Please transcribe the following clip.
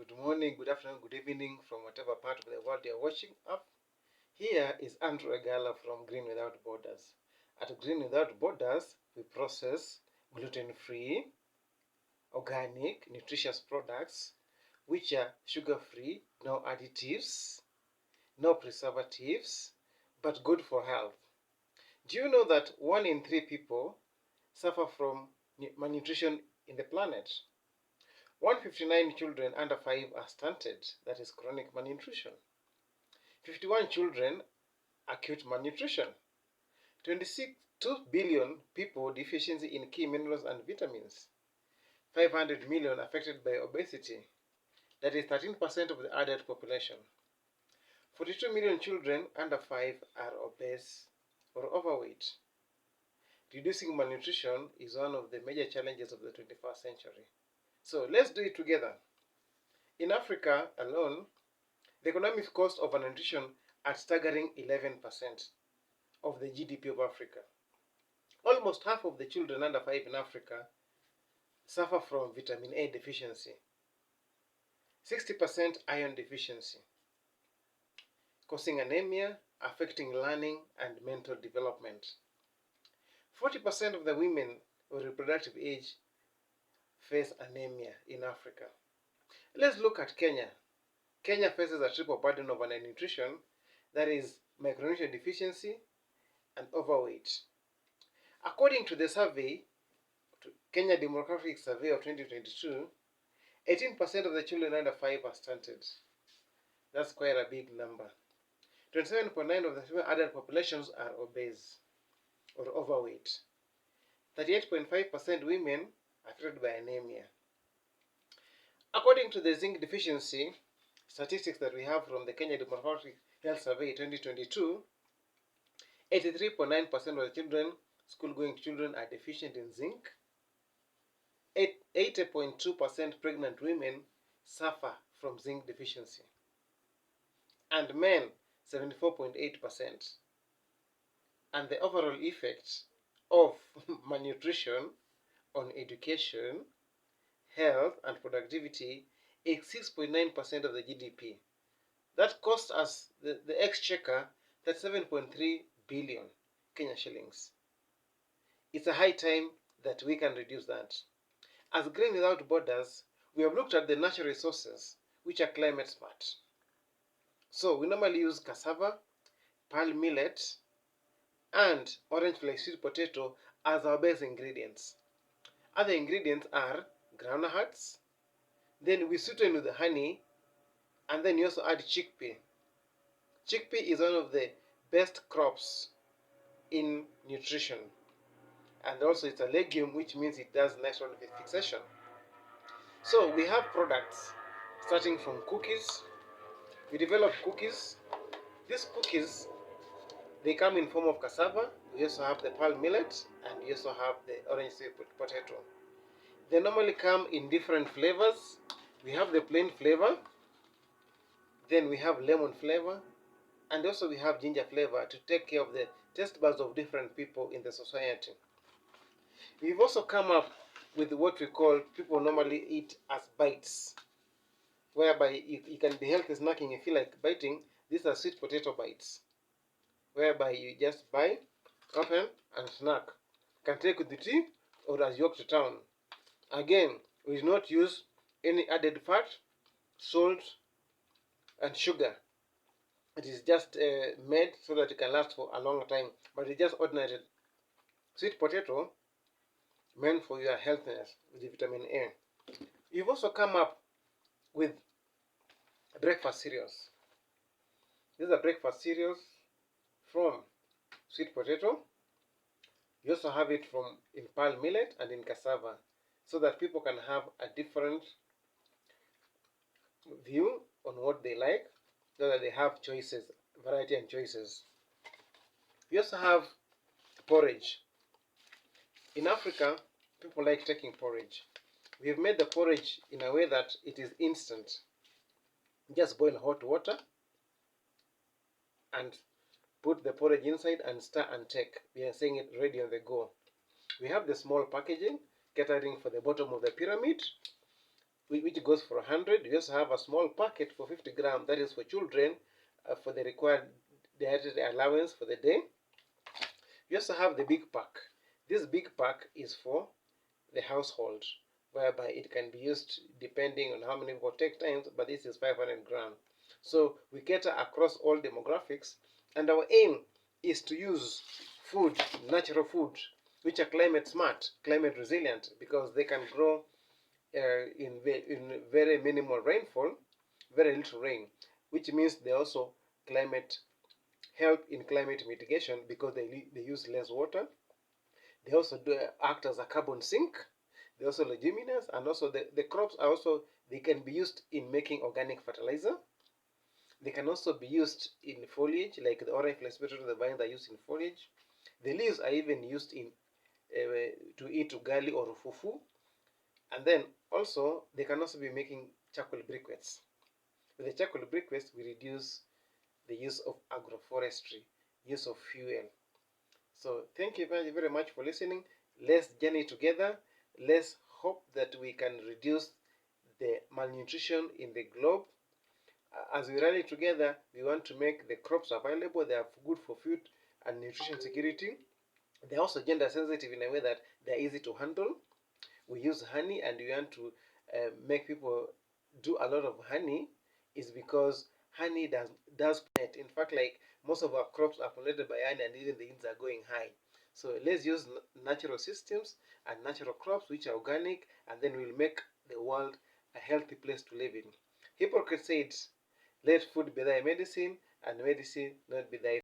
Good morning, good afternoon, good evening from whatever part of the world you're watching up. Here is Andrew Egala from Green Without Borders. At Green Without Borders, we process gluten-free, organic, nutritious products which are sugar-free, no additives, no preservatives, but good for health. Do you know that 1 in 3 people suffer from malnutrition in the planet? 159 children under 5 are stunted, that is chronic malnutrition. 51 children, acute malnutrition. 2 billion people deficiency in key minerals and vitamins. 500 million affected by obesity, that is 13% of the adult population. 42 million children under 5 are obese or overweight. Reducing malnutrition is one of the major challenges of the 21st century. So let's do it together. In Africa alone, the economic cost of malnutrition at staggering 11% of the GDP of Africa. Almost half of the children under 5 in Africa suffer from vitamin A deficiency, 60% iron deficiency, causing anemia, affecting learning and mental development. 40% of the women of reproductive age face anemia in Africa. Let's look at Kenya. Kenya faces a triple burden of malnutrition, that is micronutrient deficiency and overweight. According to the survey, Kenya Demographic Survey of 2022, 18% of the children under 5 are stunted. That's quite a big number. 27.9% of the adult populations are obese or overweight. 38.5% women affected by anemia. According to the zinc deficiency statistics that we have from the Kenya Demographic Health Survey 2022, 83.9% of the children, school-going children, are deficient in zinc. 80.2% pregnant women suffer from zinc deficiency. And men, 74.8%. And the overall effect of malnutrition on education, health, and productivity is 6.9% of the GDP. That costs us, the exchequer, that's 7.3 billion Kenya shillings. It's a high time that we can reduce that. As Green Without Borders, we have looked at the natural resources which are climate smart. So we normally use cassava, pearl millet, and orange flake sweet potato as our base ingredients. Other ingredients are groundnuts, then we sweeten with honey, and then you also add chickpea. Chickpea is one of the best crops in nutrition. And also it's a legume, which means it does natural fixation. So we have products starting from cookies. We develop cookies. These cookies, they come in form of cassava. We also have the pearl millet, and we also have the orange sweet potato. They normally come in different flavors. We have the plain flavor, then we have lemon flavor, and also we have ginger flavor to take care of the taste buds of different people in the society. We've also come up with what we call, people normally eat as bites, whereby you can be healthy snacking, you feel like biting. These are sweet potato bites, whereby you just buy, open, and snack. You can take with the tea or as you walk to town. Again, we do not use any added fat, salt, and sugar. It is just made so that it can last for a long time, but it's just ordinary sweet potato meant for your healthiness with the vitamin A. You've also come up with breakfast cereals. These are breakfast cereals from sweet potato. You also have it from in pearl millet and in cassava, so that people can have a different view on what they like, so that they have choices, variety and choices. We also have porridge. In Africa, people like taking porridge. We have made the porridge in a way that it is instant. Just boil hot water and put the porridge inside and stir and take. We are saying it ready on the go. We have the small packaging catering for the bottom of the pyramid, which goes for 100. We also have a small packet for 50 grams, that is for children, for the required dietary allowance for the day. We also have the big pack. This big pack is for the household, whereby it can be used depending on how many people take times, but this is 500 grams. So we cater across all demographics, and our aim is to use food, natural food, which are climate smart, climate resilient, because they can grow in very minimal rainfall, very little rain, which means they also climate help in climate mitigation because they use less water. They also act as a carbon sink. They're also leguminous, and also the crops are also, they can be used in making organic fertilizer. They can also be used in foliage, like the orange flesh potatoes, the vines are used in foliage. The leaves are even used in to eat ugali or fufu. And then also they can also be making charcoal briquettes. With the charcoal briquettes, we reduce the use of agroforestry, use of fuel. So thank you very, very much for listening. Let's journey together. Let's hope that we can reduce the malnutrition in the globe. As we rally together, we want to make the crops available. They are good for food and nutrition security. They're also gender sensitive in a way that they're easy to handle. We use honey, and we want to make people do a lot of honey, is because honey does pollinate. In fact, like most of our crops are pollinated by honey, and even the yields are going high. So let's use natural systems and natural crops which are organic, and then we'll make the world a healthy place to live in. Hippocrates said, let food be thy medicine, and medicine not be thy